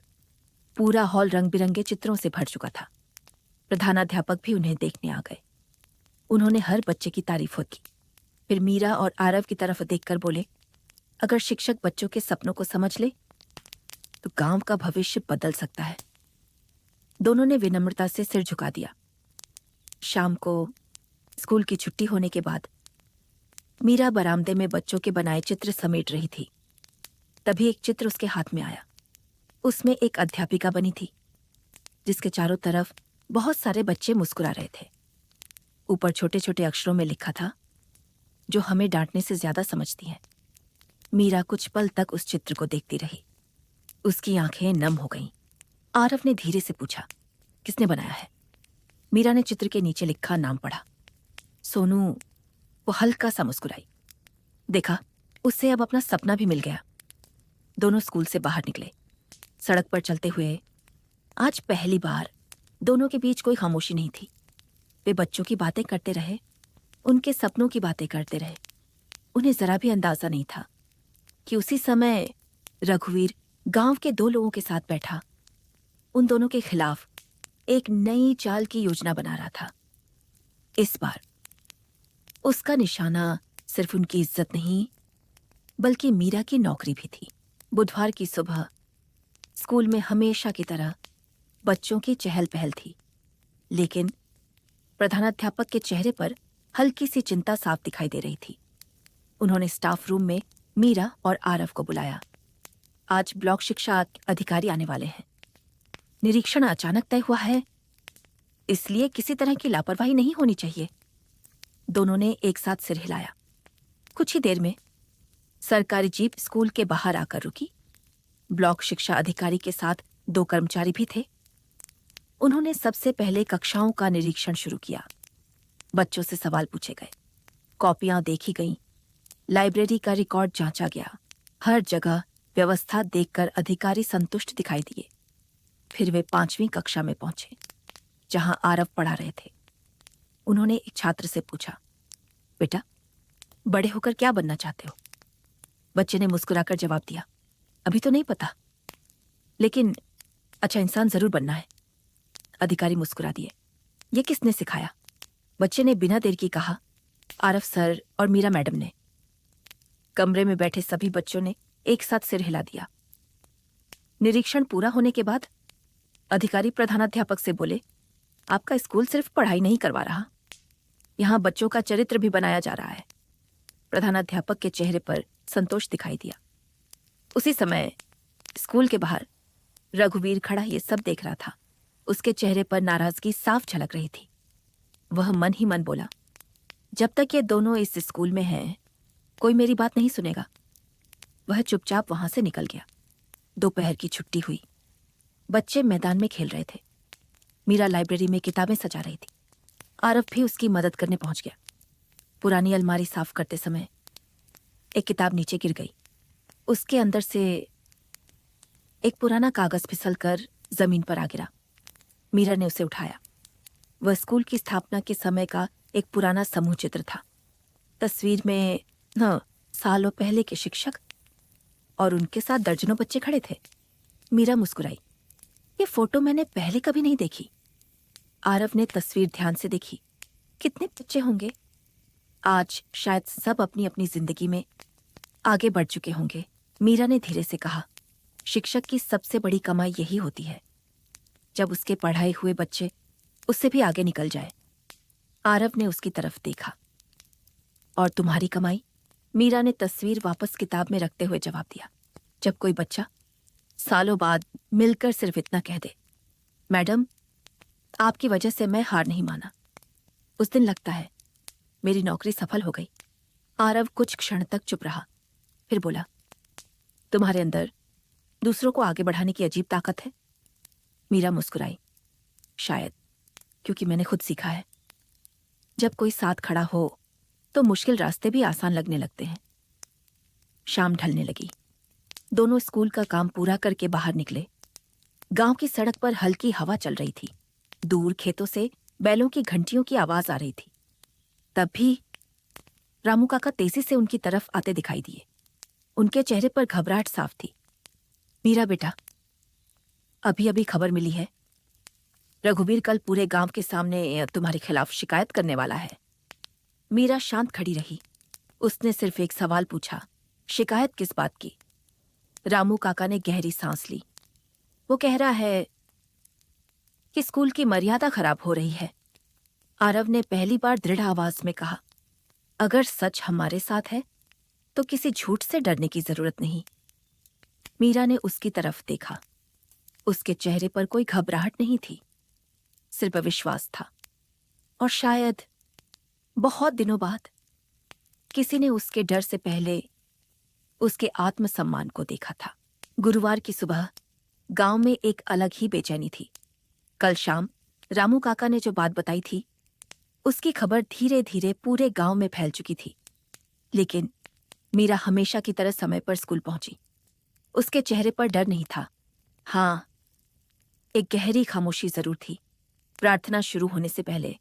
पूरा हॉल रंग बिरंगे चित्रों से भर चुका था। प्रधानाध्यापक भी उन्हें देखने आ गए। उन्होंने हर बच्चे की तारीफ की। फिर मीरा और आरव की तरफ देखकर बोले, अगर शिक्षक बच्चों के सपनों को समझ ले तो गांव का भविष्य बदल सकता है। दोनों ने विनम्रता से सिर झुका दिया। शाम को स्कूल की छुट्टी होने के बाद मीरा बरामदे में बच्चों के बनाए चित्र समेट रही थी। तभी एक चित्र उसके हाथ में आया। उसमें एक अध्यापिका बनी थी, जिसके चारों तरफ बहुत सारे बच्चे मुस्कुरा रहे थे। ऊपर छोटे छोटे अक्षरों में लिखा था, जो हमें डांटने से ज्यादा समझती है। मीरा कुछ पल तक उस चित्र को देखती रही। उसकी आंखें नम हो गईं। आरव ने धीरे से पूछा, किसने बनाया है? मीरा ने चित्र के नीचे लिखा नाम पढ़ा। सोनू। वो हल्का सा मुस्कुराई। देखा, उससे अब अपना सपना भी मिल गया। दोनों स्कूल से बाहर निकले। सड़क पर चलते हुए आज पहली बार दोनों के बीच कोई खामोशी नहीं थी। वे बच्चों की बातें करते रहे, उनके सपनों की बातें करते रहे। उन्हें जरा भी अंदाजा नहीं था कि उसी समय रघुवीर गांव के दो लोगों के साथ बैठा उन दोनों के खिलाफ एक नई चाल की योजना बना रहा था। इस बार उसका निशाना सिर्फ उनकी इज्जत नहीं, बल्कि मीरा की नौकरी भी थी। बुधवार की सुबह स्कूल में हमेशा की तरह बच्चों की चहल पहल थी, लेकिन प्रधानाध्यापक के चेहरे पर हल्की सी चिंता साफ दिखाई दे रही थी। उन्होंने स्टाफ रूम में मीरा और आरव को बुलाया। आज ब्लॉक शिक्षा अधिकारी आने वाले हैं। निरीक्षण अचानक तय हुआ है, इसलिए किसी तरह की लापरवाही नहीं होनी चाहिए। दोनों ने एक साथ सिर हिलाया। कुछ ही देर में सरकारी जीप स्कूल के बाहर आकर रुकी। ब्लॉक शिक्षा अधिकारी के साथ दो कर्मचारी भी थे। उन्होंने सबसे पहले कक्षाओं का निरीक्षण शुरू किया। बच्चों से सवाल पूछे गए, कॉपियां देखी गईं, लाइब्रेरी का रिकॉर्ड जांचा गया। हर जगह व्यवस्था देखकर अधिकारी संतुष्ट दिखाई दिए। फिर वे 5वीं कक्षा में पहुंचे, जहां आरव पढ़ा रहे थे। उन्होंने एक छात्र से पूछा, बेटा, बड़े होकर क्या बनना चाहते हो? बच्चे ने मुस्कुराकर जवाब दिया, अभी तो नहीं पता, लेकिन अच्छा इंसान जरूर बनना है। अधिकारी मुस्कुरा दिए, ये किसने सिखाया? बच्चे ने बिना देर की कहा, आरव सर और मीरा मैडम ने। कमरे में बैठे सभी बच्चों ने एक साथ सिर हिला दिया। निरीक्षण पूरा होने के बाद अधिकारी प्रधानाध्यापक से बोले, आपका स्कूल सिर्फ पढ़ाई नहीं करवा रहा, यहां बच्चों का चरित्र भी बनाया जा रहा है। प्रधानाध्यापक के चेहरे पर संतोष दिखाई दिया। उसी समय स्कूल के बाहर रघुवीर खड़ा ये सब देख रहा था। उसके चेहरे पर नाराजगी साफ झलक रही थी। वह मन ही मन बोला, जब तक ये दोनों इस स्कूल में हैं, कोई मेरी बात नहीं सुनेगा। वह चुपचाप वहां से निकल गया। दोपहर की छुट्टी हुई। बच्चे मैदान में खेल रहे थे। मीरा लाइब्रेरी में किताबें सजा रही थी। आरव भी उसकी मदद करने पहुंच गया। पुरानी अलमारी साफ करते समय एक किताब नीचे गिर गई। उसके अंदर से एक पुराना कागज फिसलकर जमीन पर आ गिरा। मीरा ने उसे उठाया। वह स्कूल की स्थापना के समय का एक पुराना समूह चित्र था। तस्वीर में सालों पहले के शिक्षक और उनके साथ दर्जनों बच्चे खड़े थे। मीरा मुस्कुराई, ये फोटो मैंने पहले कभी नहीं देखी। आरव ने तस्वीर ध्यान से देखी। कितने बच्चे होंगे? आज शायद सब अपनी अपनी जिंदगी में आगे बढ़ चुके होंगे। मीरा ने धीरे से कहा, शिक्षक की सबसे बड़ी कमाई यही होती है, जब उसके पढ़ाए हुए बच्चे उससे भी आगे निकल जाए। आरव ने उसकी तरफ देखा। और तुम्हारी कमाई? मीरा ने तस्वीर वापस किताब में रखते हुए जवाब दिया, जब कोई बच्चा सालों बाद मिलकर सिर्फ इतना कह दे, मैडम, आपकी वजह से मैं हार नहीं माना, उस दिन लगता है मेरी नौकरी सफल हो गई। आरव कुछ क्षण तक चुप रहा, फिर बोला, तुम्हारे अंदर दूसरों को आगे बढ़ाने की अजीब ताकत है। मीरा मुस्कुराई, शायद क्योंकि मैंने खुद सीखा है, जब कोई साथ खड़ा हो तो मुश्किल रास्ते भी आसान लगने लगते हैं। शाम ढलने लगी। दोनों स्कूल का काम पूरा करके बाहर निकले। गांव की सड़क पर हल्की हवा चल रही थी। दूर खेतों से बैलों की घंटियों की आवाज आ रही थी। तब भी रामू काका तेजी से उनकी तरफ आते दिखाई दिए। उनके चेहरे पर घबराहट साफ थी। मीरा बेटा, अभी अभी खबर मिली है, रघुवीर कल पूरे गांव के सामने तुम्हारे खिलाफ शिकायत करने वाला है। मीरा शांत खड़ी रही। उसने सिर्फ एक सवाल पूछा, शिकायत किस बात की? रामू काका ने गहरी सांस ली। वो कह रहा है कि स्कूल की मर्यादा खराब हो रही है। आरव ने पहली बार दृढ़ आवाज में कहा, अगर सच हमारे साथ है तो किसी झूठ से डरने की जरूरत नहीं। मीरा ने उसकी तरफ देखा। उसके चेहरे पर कोई घबराहट नहीं थी, सिर्फ विश्वास था। और शायद बहुत दिनों बाद किसी ने उसके डर से पहले उसके आत्मसम्मान को देखा था। गुरुवार की सुबह गांव में एक अलग ही बेचैनी थी। कल शाम रामू काका ने जो बात बताई थी, उसकी खबर धीरे धीरे पूरे गांव में फैल चुकी थी। लेकिन मीरा हमेशा की तरह समय पर स्कूल पहुंची। उसके चेहरे पर डर नहीं था। हाँ, एक गहरी खामोशी जरूर थी। प्रार्थना शुरू होने से पहले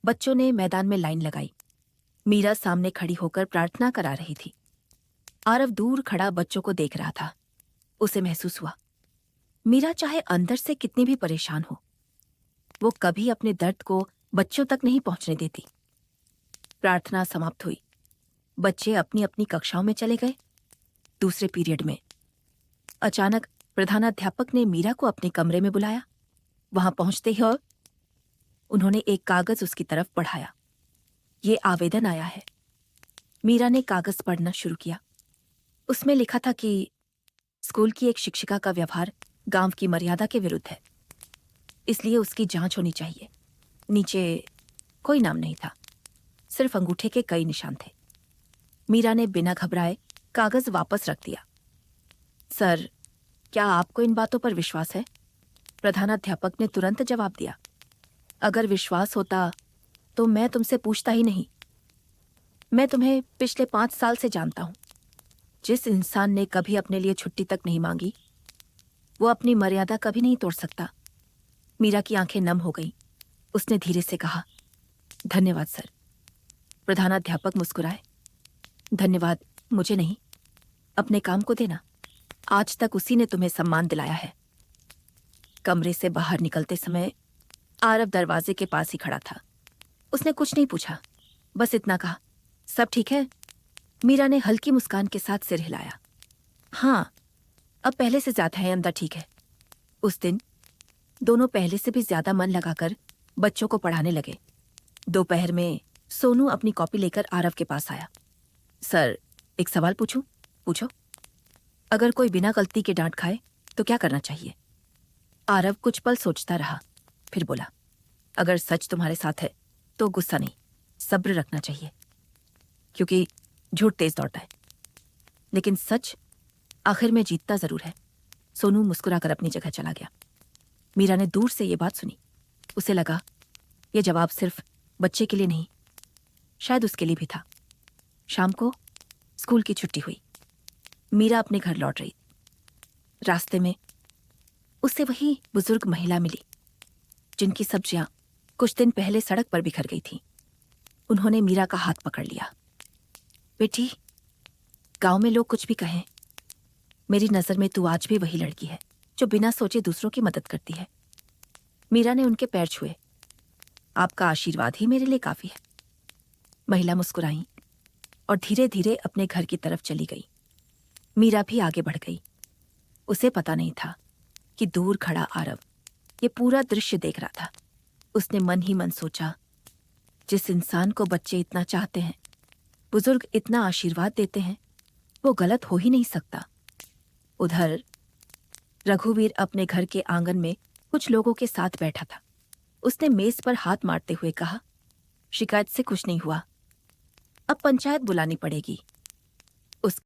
बच्चों ने मैदान में लाइन लगाई। मीरा सामने खड़ी होकर प्रार्थना करा रही थी। आरव दूर खड़ा बच्चों को देख रहा था। उसे महसूस हुआ, मीरा चाहे अंदर से कितनी भी परेशान हो, वो कभी अपने दर्द को बच्चों तक नहीं पहुंचने देती। प्रार्थना समाप्त हुई। बच्चे अपनी अपनी कक्षाओं में चले गए। दूसरे पीरियड में अचानक प्रधानाध्यापक ने मीरा को अपने कमरे में बुलाया। वहां पहुंचते ही उन्होंने एक कागज उसकी तरफ बढ़ाया। ये आवेदन आया है। मीरा ने कागज पढ़ना शुरू किया। उसमें लिखा था कि स्कूल की एक शिक्षिका का व्यवहार गांव की मर्यादा के विरुद्ध है, इसलिए उसकी जांच होनी चाहिए। नीचे कोई नाम नहीं था, सिर्फ अंगूठे के कई निशान थे। मीरा ने बिना घबराए कागज वापस रख दिया। सर, क्या आपको इन बातों पर विश्वास है? प्रधानाध्यापक ने तुरंत जवाब दिया। अगर विश्वास होता तो मैं तुमसे पूछता ही नहीं। मैं तुम्हें पिछले 5 साल से जानता हूं। जिस इंसान ने कभी अपने लिए छुट्टी तक नहीं मांगी, वो अपनी मर्यादा कभी नहीं तोड़ सकता। मीरा की आंखें नम हो गईं। उसने धीरे से कहा, धन्यवाद सर। प्रधानाध्यापक मुस्कुराए। धन्यवाद मुझे नहीं, अपने काम को देना। आज तक उसी ने तुम्हें सम्मान दिलाया है। कमरे से बाहर निकलते समय आरव दरवाजे के पास ही खड़ा था। उसने कुछ नहीं पूछा, बस इतना कहा, सब ठीक है? मीरा ने हल्की मुस्कान के साथ सिर हिलाया। हाँ, अब पहले से ज्यादा है, अंदर ठीक है। उस दिन दोनों पहले से भी ज्यादा मन लगाकर बच्चों को पढ़ाने लगे। दोपहर में सोनू अपनी कॉपी लेकर आरव के पास आया। सर, एक सवाल पूछूं? पूछो। अगर कोई बिना गलती के डांट खाए तो क्या करना चाहिए? आरव कुछ पल सोचता रहा, फिर बोला, अगर सच तुम्हारे साथ है तो गुस्सा नहीं, सब्र रखना चाहिए, क्योंकि झूठ तेज दौड़ता है, लेकिन सच आखिर में जीतता जरूर है। सोनू मुस्कुराकर अपनी जगह चला गया। मीरा ने दूर से ये बात सुनी। उसे लगा यह जवाब सिर्फ बच्चे के लिए नहीं, शायद उसके लिए भी था। शाम को स्कूल की छुट्टी हुई। मीरा अपने घर लौट रही। रास्ते में उसे वही बुजुर्ग महिला मिली जिनकी सब्जियां कुछ दिन पहले सड़क पर बिखर गई थीं। उन्होंने मीरा का हाथ पकड़ लिया। बेटी, गांव में लोग कुछ भी कहें, मेरी नजर में तू आज भी वही लड़की है जो बिना सोचे दूसरों की मदद करती है। मीरा ने उनके पैर छुए। आपका आशीर्वाद ही मेरे लिए काफी है। महिला मुस्कुराई और धीरे धीरे अपने घर की तरफ चली गई। मीरा भी आगे बढ़ गई। उसे पता नहीं था कि दूर खड़ा आरव ये पूरा दृश्य देख रहा था। उसने मन ही मन सोचा, जिस इंसान को बच्चे इतना चाहते हैं, बुजुर्ग इतना आशीर्वाद देते हैं, वो गलत हो ही नहीं सकता। उधर रघुवीर अपने घर के आंगन में कुछ लोगों के साथ बैठा था। उसने मेज पर हाथ मारते हुए कहा, शिकायत से कुछ नहीं हुआ, अब पंचायत बुलानी पड़ेगी।